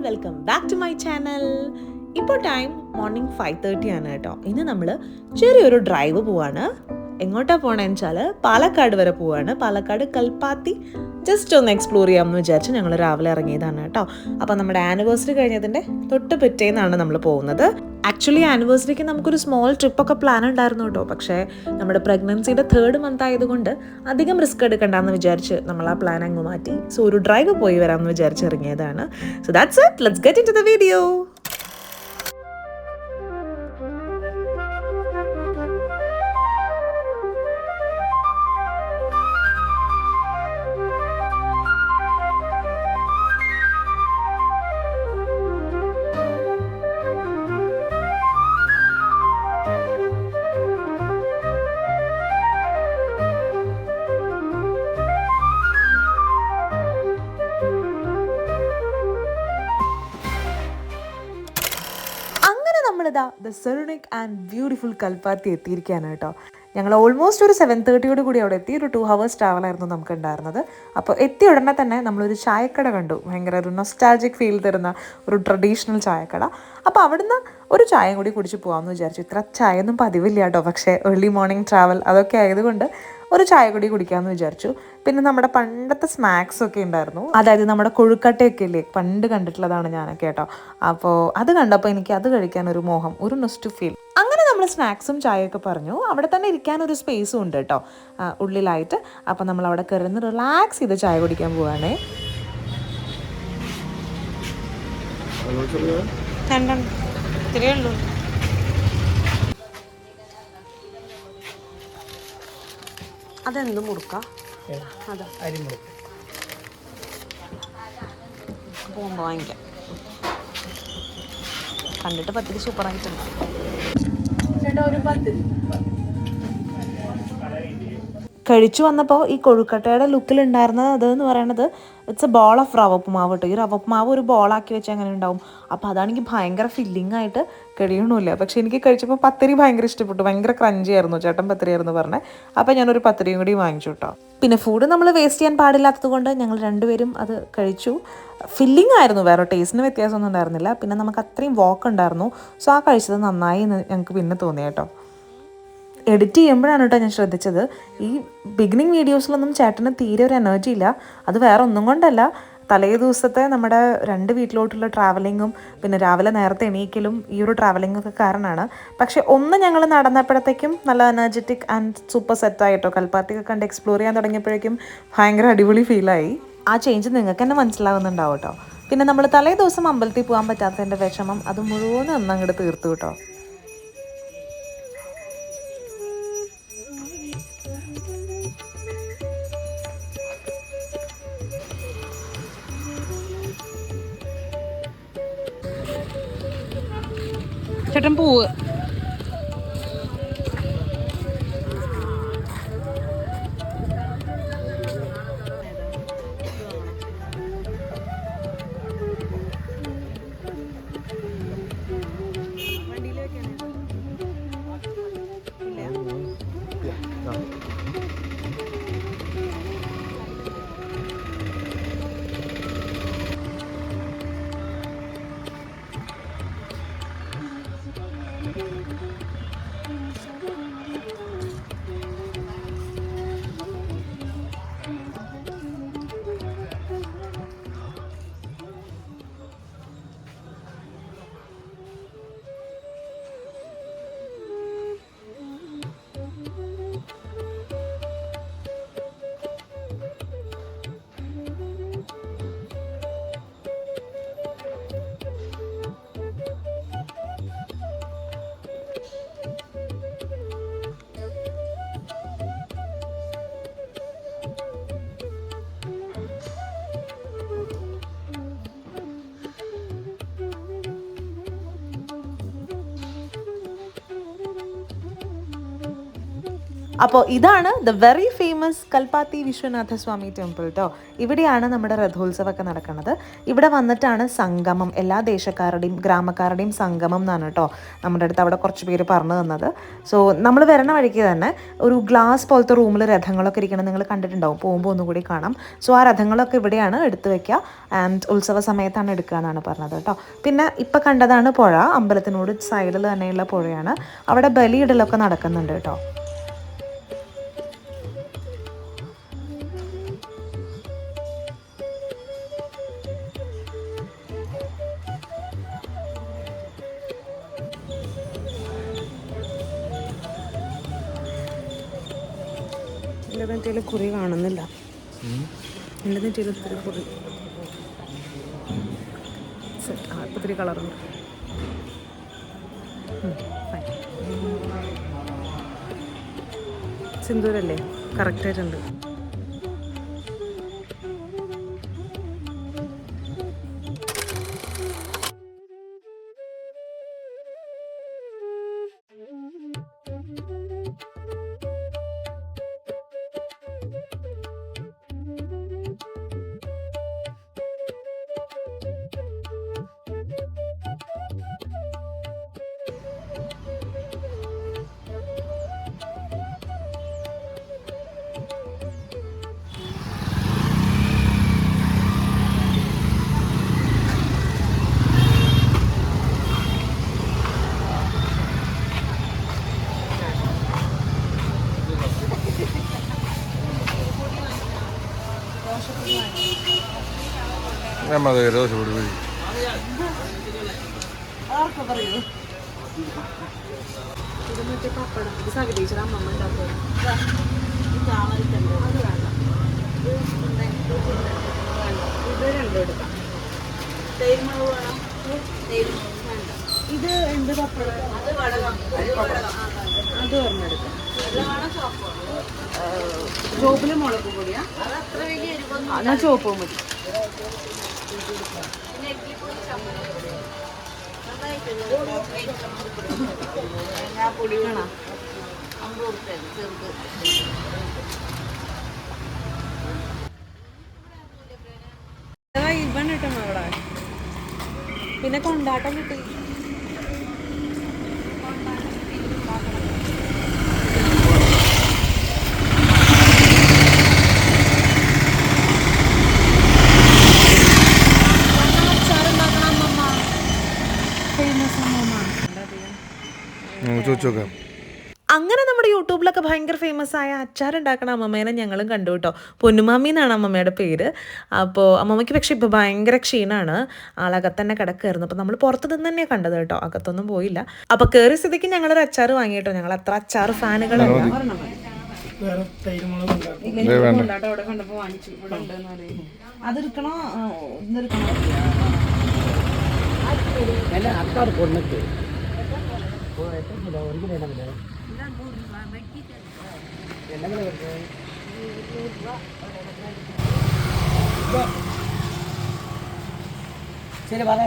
Welcome back to my channel. ഇപ്പോൾ time morning 5:30 ആണ് കേട്ടോ. ഇന്ന് നമ്മൾ ചെറിയൊരു ഡ്രൈവ് പോവാണ്. എങ്ങോട്ടാണ് പോകണമെന്ന് വെച്ചാൽ പാലക്കാട് വരെ പോവാണ്. പാലക്കാട് കൽപ്പാത്തി ജസ്റ്റ് ഒന്ന് എക്സ്പ്ലോർ ചെയ്യാമെന്ന് വിചാരിച്ച് ഞങ്ങൾ രാവിലെ ഇറങ്ങിയതാണ് കേട്ടോ. അപ്പോൾ നമ്മുടെ ആനിവേഴ്സറി കഴിഞ്ഞതിൻ്റെ തൊട്ട് പിറ്റേന്നാണ് നമ്മൾ പോകുന്നത്. ആക്ച്വലി ആനിവേഴ്സറിക്ക് നമുക്കൊരു സ്മോൾ ട്രിപ്പൊക്കെ പ്ലാൻ ഉണ്ടായിരുന്നു കേട്ടോ. പക്ഷേ നമ്മുടെ പ്രഗ്നൻസിയുടെ 3rd മന്ത് ആയതുകൊണ്ട് അധികം റിസ്ക് എടുക്കണ്ടെന്ന് വിചാരിച്ച് നമ്മൾ ആ പ്ലാൻ അങ്ങ് മാറ്റി. സോ ഒരു ഡ്രൈവ് പോയി വരാമെന്ന് വിചാരിച്ച് ഇറങ്ങിയതാണ്. So that's it. Let's get into the video. നമ്മളിതാ ദ സെറണിക് ആൻഡ് ബ്യൂട്ടിഫുൾ കൽപ്പാത്തി എത്തിയിരിക്കുകയാണ് കേട്ടോ. ഞങ്ങൾ ഓൾമോസ്റ്റ് ഒരു 7:30 കൂടി അവിടെ എത്തി. ഒരു 2 hours ട്രാവലായിരുന്നു നമുക്ക് ഉണ്ടായിരുന്നത്. അപ്പോൾ എത്തിയ ഉടനെ തന്നെ നമ്മളൊരു ചായക്കട കണ്ടു. ഭയങ്കര ഒരു നൊസ്റ്റാൾജിക് ഫീൽ തരുന്ന ഒരു ട്രഡീഷണൽ ചായക്കട. അപ്പോൾ അവിടുന്ന് ഒരു ചായയും കൂടി കുടിച്ച് പോകാമെന്ന് വിചാരിച്ചു. ഇത്ര ചായയൊന്നും പതിവില്ല കേട്ടോ, പക്ഷേ ഏർലി മോർണിംഗ് ട്രാവൽ അതൊക്കെ ആയതുകൊണ്ട് ഒരു ചായ കൂടി കുടിക്കാമെന്ന് വിചാരിച്ചു. പിന്നെ നമ്മുടെ പണ്ടത്തെ സ്നാക്സ് ഒക്കെ ഉണ്ടായിരുന്നു. അതായത് നമ്മുടെ കൊഴുക്കട്ടയൊക്കെ ഇല്ലേ, പണ്ട് കണ്ടിട്ടുള്ളതാണ് ഞാനൊക്കെ കേട്ടോ. അപ്പോൾ അത് കണ്ടപ്പോൾ എനിക്ക് അത് കഴിക്കാനൊരു മോഹം, ഒരു നൊസ്റ്റു ഫീൽ. അങ്ങനെ നമ്മൾ സ്നാക്സും ചായയൊക്കെ പറഞ്ഞു. അവിടെ തന്നെ ഇരിക്കാനൊരു സ്പേസും ഉണ്ട് കേട്ടോ ഉള്ളിലായിട്ട്. അപ്പോൾ നമ്മൾ അവിടെ കയറുന്ന റിലാക്സ് ചെയ്ത് ചായ കുടിക്കാൻ പോവാണേ. അതെന്ത് മുറുക്ക? അതാ അരിമുറുക്ക. പോകുമ്പോൾ വാങ്ങിക്കാം. കണ്ടിട്ട് പത്തിരി സൂപ്പറായിട്ടുണ്ട്. കഴിച്ചു വന്നപ്പോൾ ഈ കൊഴുക്കട്ടയുടെ ലുക്കിലുണ്ടായിരുന്നത് അതെന്ന് പറയണത് ഇറ്റ്സ് എ ബോൾ ഓഫ് റവ ഉപ്പുമാവ് കേട്ടോ. ഈ റവ ഉപ്പുമാവ് ഒരു ബോളാക്കി വെച്ചാൽ അങ്ങനെ ഉണ്ടാവും. അപ്പോൾ അതാണെങ്കിൽ ഭയങ്കര ഫില്ലിംഗ് ആയിട്ട് കഴിയണമില്ല. പക്ഷേ എനിക്ക് കഴിച്ചപ്പോൾ പത്തിരി ഭയങ്കര ഇഷ്ടപ്പെട്ടു. ഭയങ്കര ക്രഞ്ചി ആയിരുന്നു. ചേട്ടൻ പത്തിരി ആയിരുന്നു പറഞ്ഞത്. അപ്പോൾ ഞാനൊരു പത്തിരിയും കൂടി വാങ്ങിച്ചു കേട്ടോ. പിന്നെ ഫുഡ് നമ്മൾ വേസ്റ്റ് ചെയ്യാൻ പാടില്ലാത്തത് കൊണ്ട് ഞങ്ങൾ രണ്ടുപേരും അത് കഴിച്ചു. ഫില്ലിംഗ് ആയിരുന്നു, വേറെ ടേസ്റ്റിന് വ്യത്യാസമൊന്നും ഉണ്ടായിരുന്നില്ല. പിന്നെ നമുക്ക് അത്രയും വാക്ക് ഉണ്ടായിരുന്നു. സോ ആ കഴിച്ചത് നന്നായി എന്ന് ഞങ്ങൾക്ക് പിന്നെ തോന്നി കേട്ടോ. എഡിറ്റ് ചെയ്യുമ്പോഴാണ് കേട്ടോ ഞാൻ ശ്രദ്ധിച്ചത്, ഈ ബിഗിനിങ് വീഡിയോസിലൊന്നും ചേട്ടന് തീരെ ഒരു എനർജി ഇല്ല. അത് വേറെ ഒന്നും കൊണ്ടല്ല, തലേ ദിവസത്തെ നമ്മുടെ 2 വീട്ടിലോട്ടുള്ള ട്രാവലിങ്ങും പിന്നെ രാവിലെ നേരത്തെ എണീക്കലും ഈ ഒരു ട്രാവലിങ്ങൊക്കെ കാരണമാണ്. പക്ഷേ ഒന്ന് ഞങ്ങൾ നടന്നപ്പോഴത്തേക്കും നല്ല എനർജറ്റിക് ആൻഡ് സൂപ്പർ സെറ്റായിട്ടോ. കൽപ്പാത്തിയൊക്കെ കണ്ട് എക്സ്പ്ലോർ ചെയ്യാൻ തുടങ്ങിയപ്പോഴേക്കും ഭയങ്കര അടിപൊളി ഫീലായി. ആ ചേഞ്ച് നിങ്ങൾക്ക് തന്നെ മനസ്സിലാവുന്നുണ്ടാവും കേട്ടോ. പിന്നെ നമ്മൾ തലേ ദിവസം അമ്പലത്തിൽ പോകാൻ പറ്റാത്തതിൻ്റെ വിഷമം അത് മുഴുവനും ഒന്നങ്ങോട്ട് തീർത്തു കേട്ടോ. ചേട്ടൻ പോവ് അപ്പോൾ ഇതാണ് the very famous famous Kalpathi Vishwanatha Swamy temple കേട്ടോ. ഇവിടെയാണ് നമ്മുടെ രഥോത്സവമൊക്കെ നടക്കുന്നത്. ഇവിടെ വന്നിട്ടാണ് സംഗമം, എല്ലാ ദേശക്കാരുടെയും ഗ്രാമക്കാരുടെയും സംഗമം എന്നാണ് കേട്ടോ നമ്മുടെ അടുത്ത് അവിടെ കുറച്ച് പേര് പറഞ്ഞു തന്നത്. സോ നമ്മൾ വരണ വഴിക്ക് തന്നെ ഒരു ഗ്ലാസ് പോലത്തെ റൂമിൽ രഥങ്ങളൊക്കെ ഇരിക്കണം, നിങ്ങൾ കണ്ടിട്ടുണ്ടാവും, പോകുമ്പോൾ ഒന്നും കൂടി കാണാം. സോ ആ രഥങ്ങളൊക്കെ ഇവിടെയാണ് എടുത്തു വെക്കുക. ആൻഡ് ഉത്സവ സമയത്താണ് എടുക്കുക എന്നാണ് പറഞ്ഞത് കേട്ടോ. പിന്നെ ഇപ്പം കണ്ടതാണ് പുഴ, അമ്പലത്തിനോട് സൈഡിൽ തന്നെയുള്ള പുഴയാണ്. അവിടെ ബലിയിടലൊക്കെ നടക്കുന്നുണ്ട് കേട്ടോ. എൻ്റെ നെറ്റിയിൽ കുറി കാണുന്നില്ല, എൻ്റെ നെറ്റിയിൽ ഒത്തിരി കുറി, ഒത്തിരി കളറുണ്ട്. സിന്ദൂരല്ലേ, കറക്റ്റായിട്ടുണ്ട്. ഇത് എന്ത് പപ്പടം? അത് പറഞ്ഞെടുക്കാം. ചോപ്പില് മുളക് പൊടിയാ, എന്നാ ചോപ്പ് മതി. ഇവൻ കിട്ടും അവിടെ. പിന്നെ കൊണ്ടാട്ടം കിട്ടി. അങ്ങനെ നമ്മുടെ യൂട്യൂബിലൊക്കെ ഭയങ്കര ഫേമസ് ആയ അച്ചാറുണ്ടാക്കണ അമ്മമ്മേനെ ഞങ്ങളും കണ്ടു കേട്ടോ. പൊന്നുമാമി എന്നാണ് അമ്മമ്മയുടെ പേര്. അപ്പോൾ അമ്മമ്മയ്ക്ക് പക്ഷേ ഇപ്പോൾ ഭയങ്കര ക്ഷീണമാണ്, ആളകത്ത് തന്നെ കിടക്കുകയായിരുന്നു. അപ്പോൾ നമ്മൾ പുറത്ത് നിന്ന് തന്നെയാണ് കണ്ടത് കേട്ടോ, അകത്തൊന്നും പോയില്ല. അപ്പോൾ കയറിയ സ്ഥിതിക്ക് ഞങ്ങളൊരു അച്ചാർ വാങ്ങി കേട്ടോ. ഞങ്ങൾ അത്ര അച്ചാർ ഫാനുകളല്ല. അതെടുക്കണോ ഇതെടുക്കണോ? ശരി പറ.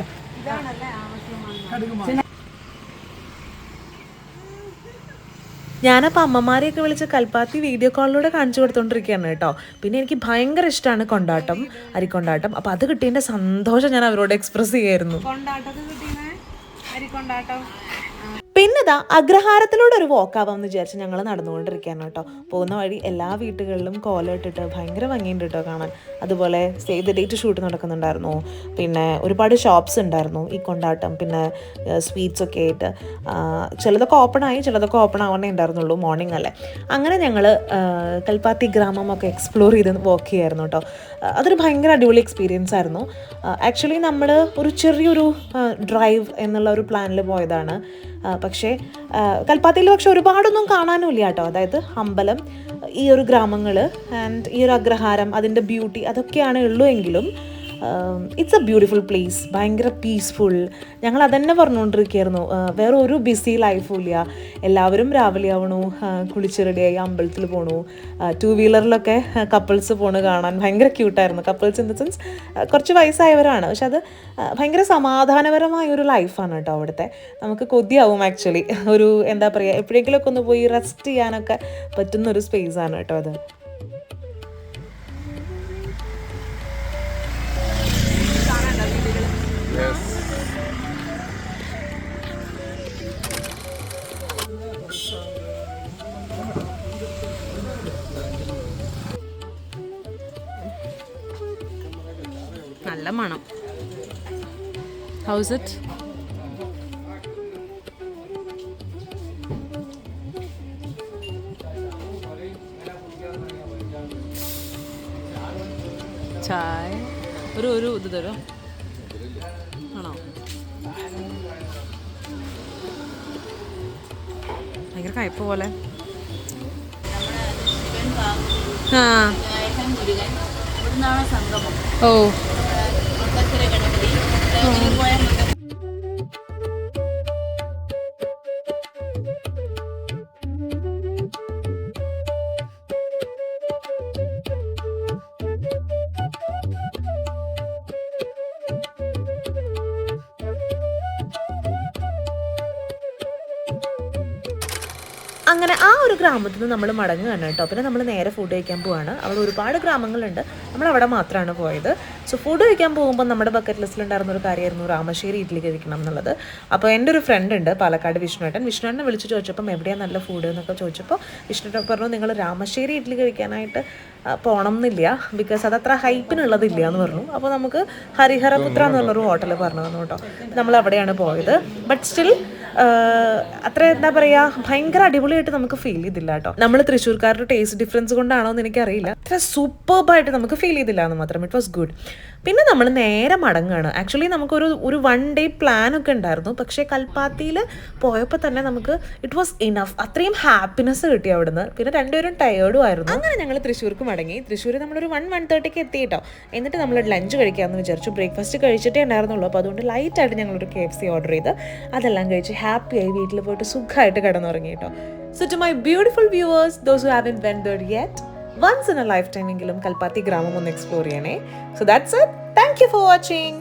ഞാനപ്പോൾ അമ്മമാരെയൊക്കെ വിളിച്ച് കൽപ്പാത്തി വീഡിയോ കോളിലൂടെ കാണിച്ചു കൊടുത്തോണ്ടിരിക്കുകയാണ് കേട്ടോ. പിന്നെ എനിക്ക് ഭയങ്കര ഇഷ്ടമാണ് കൊണ്ടാട്ടം, അരിക്കൊണ്ടാട്ടം. അപ്പോൾ അത് കിട്ടിയതിൻ്റെ സന്തോഷം ഞാൻ അവരോട് എക്സ്പ്രസ് ചെയ്യായിരുന്നു. പിന്നെതാ അഗ്രഹാരത്തിലൂടെ ഒരു വോക്കാവാമെന്ന് വിചാരിച്ച് ഞങ്ങൾ നടന്നുകൊണ്ടിരിക്കുകയാണ് കേട്ടോ. പോകുന്ന വഴി എല്ലാ വീട്ടുകളിലും കോലം ഇട്ടിട്ട് ഭയങ്കര ഭംഗിയുണ്ട് കേട്ടോ കാണാൻ. അതുപോലെ സേവ് ദ ഡേറ്റ് ഷൂട്ട് നടക്കുന്നുണ്ടായിരുന്നു. പിന്നെ ഒരുപാട് ഷോപ്സ് ഉണ്ടായിരുന്നു ഈ കൊണ്ടാട്ടം, പിന്നെ സ്വീറ്റ്സ് ഒക്കെ ആയിട്ട്. ചിലതൊക്കെ ഓപ്പൺ ആയി, ചിലതൊക്കെ ഓപ്പൺ ആവണേ ഉണ്ടായിരുന്നുള്ളൂ, മോർണിംഗ് അല്ലേ. അങ്ങനെ ഞങ്ങൾ കൽപ്പാത്തി ഗ്രാമമൊക്കെ എക്സ്പ്ലോർ ചെയ്ത് വോക്ക് ചെയ്യായിരുന്നു കേട്ടോ. അതൊരു ഭയങ്കര അടിപൊളി എക്സ്പീരിയൻസ് ആയിരുന്നു. ആക്ച്വലി നമ്മൾ ഒരു ചെറിയൊരു ഡ്രൈവ് എന്നുള്ള ഒരു പ്ലാനിൽ പോയതാണ്. പക്ഷേ കൽപ്പാത്തിയിൽ പക്ഷെ ഒരുപാടൊന്നും കാണാനുമില്ല കേട്ടോ. അതായത് അമ്പലം, ഈ ഒരു ഗ്രാമങ്ങൾ ആൻഡ് ഈ ഒരു അഗ്രഹാരം, അതിൻ്റെ ബ്യൂട്ടി അതൊക്കെയാണ് ഉള്ളൂ എങ്കിലും ഇറ്റ്സ് എ ബ്യൂട്ടിഫുൾ പ്ലേസ്, ഭയങ്കര പീസ്ഫുൾ. ഞങ്ങൾ അതന്നെ പറഞ്ഞുകൊണ്ടിരിക്കുകയായിരുന്നു. വേറെ ഒരു ബിസി ലൈഫും ഇല്ല. എല്ലാവരും രാവിലെ ആവണു, കുളിച്ച് റെഡിയായി അമ്പലത്തിൽ പോണു. 2 വീലറിലൊക്കെ കപ്പിൾസ് പോണ് കാണാൻ ഭയങ്കര ക്യൂട്ടായിരുന്നു. കപ്പിൾസ് ഇൻ ദ സെൻസ് കുറച്ച് വയസ്സായവരാണ്, പക്ഷെ അത് ഭയങ്കര സമാധാനപരമായ ഒരു ലൈഫാണ് കേട്ടോ അവിടുത്തെ. നമുക്ക് കൊതിയാവും ആക്ച്വലി. ഒരു എന്താ പറയുക, എപ്പോഴെങ്കിലുമൊക്കെ ഒന്ന് പോയി റെസ്റ്റ് ചെയ്യാനൊക്കെ പറ്റുന്നൊരു സ്പേസാണ് കേട്ടോ അത്. How's it? ചായ ഒരു ഇത് തരോ ആണോ? ഭയങ്കര കയ്പ് പോലെ. ഓ അങ്ങനെ ആ ഒരു ഗ്രാമത്തിൽ നിന്ന് നമ്മൾ മടങ്ങുകയാണ് കേട്ടോ. പിന്നെ നമ്മൾ നേരെ ഫുഡ് കഴിക്കാൻ പോവാണ്. അവിടെ ഒരുപാട് ഗ്രാമങ്ങളുണ്ട്, നമ്മളവിടെ മാത്രമാണ് പോയത്. സോ ഫുഡ് കഴിക്കാൻ പോകുമ്പോൾ നമ്മുടെ ബക്കറ്റ് ലിസ്റ്റിലുണ്ടായിരുന്ന ഒരു കാര്യമായിരുന്നു രാമശ്ശേരി ഇഡ്ഡലി കഴിക്കണം എന്നുള്ളത്. അപ്പോൾ എൻ്റെ ഒരു ഫ്രണ്ട് ഉണ്ട് പാലക്കാട്, വിഷ്ണുവേട്ടനെ വിളിച്ച് ചോദിച്ചപ്പം എവിടെയാണ് നല്ല ഫുഡ് എന്നൊക്കെ ചോദിച്ചപ്പോൾ വിഷ്ണുവേട്ടൻ പറഞ്ഞു നിങ്ങൾ രാമശ്ശേരി ഇഡ്ഡലി കഴിക്കാനായിട്ട് പോകണം എന്നില്ല, ബിക്കോസ് അതത്ര ഹൈപ്പിനുള്ളതില്ല എന്ന് പറഞ്ഞു. അപ്പോൾ നമുക്ക് ഹരിഹരപുത്ര എന്നുള്ളൊരു ഹോട്ടൽ പറഞ്ഞു തന്നു കേട്ടോ. നമ്മൾ അവിടെയാണ് പോയത്. ബട്ട് സ്റ്റിൽ അത്ര എന്താ പറയുക, ഭയങ്കര അടിപൊളിയായിട്ട് നമുക്ക് ഫീൽ ചെയ്തില്ല കേട്ടോ. നമ്മൾ തൃശ്ശൂർക്കാരുടെ ടേസ്റ്റ് ഡിഫറൻസ് കൊണ്ടാണോ എന്ന് എനിക്കറിയില്ല, അത്ര സൂപ്പർബായിട്ട് നമുക്ക് ഫീൽ ചെയ്തില്ല എന്ന് മാത്രം. It was good. പിന്നെ നമ്മൾ നേരെ മടങ്ങുകയാണ്. ആക്ച്വലി നമുക്കൊരു 1 day പ്ലാനൊക്കെ ഉണ്ടായിരുന്നു, പക്ഷേ കൽപ്പാത്തിയിൽ പോയപ്പോൾ തന്നെ നമുക്ക് ഇറ്റ് വാസ് ഇനഫ്. അത്രയും ഹാപ്പിനെസ് കിട്ടി അവിടുന്ന്. പിന്നെ രണ്ടുപേരും ടയേർഡും ആയിരുന്നു. അങ്ങനെ ഞങ്ങൾ തൃശ്ശൂർക്ക് മടങ്ങി. തൃശ്ശൂർ നമ്മളൊരു 1:30 എത്തി കേട്ടോ. എന്നിട്ട് നമ്മൾ ലഞ്ച് കഴിക്കാമെന്ന് വിചാരിച്ചു. ബ്രേക്ക്ഫാസ്റ്റ് കഴിച്ചിട്ടേ ഉണ്ടായിരുന്നുള്ളൂ. അപ്പോൾ അതുകൊണ്ട് ലൈറ്റായിട്ട് ഞങ്ങളൊരു KFC ഓർഡർ ചെയ്ത് അതെല്ലാം കഴിച്ച് ഹാപ്പിയായി വീട്ടിൽ പോയിട്ട് സുഖമായിട്ട് കിടന്നുറങ്ങി കേട്ടോ. So to my beautiful viewers, those who haven't went there yet, once in a lifetime എങ്കിലും കൽപ്പാത്തി ഗ്രാമം ഒന്ന് എക്സ്പ്ലോർ ചെയ്യണേ. So that's it. Thank you for watching.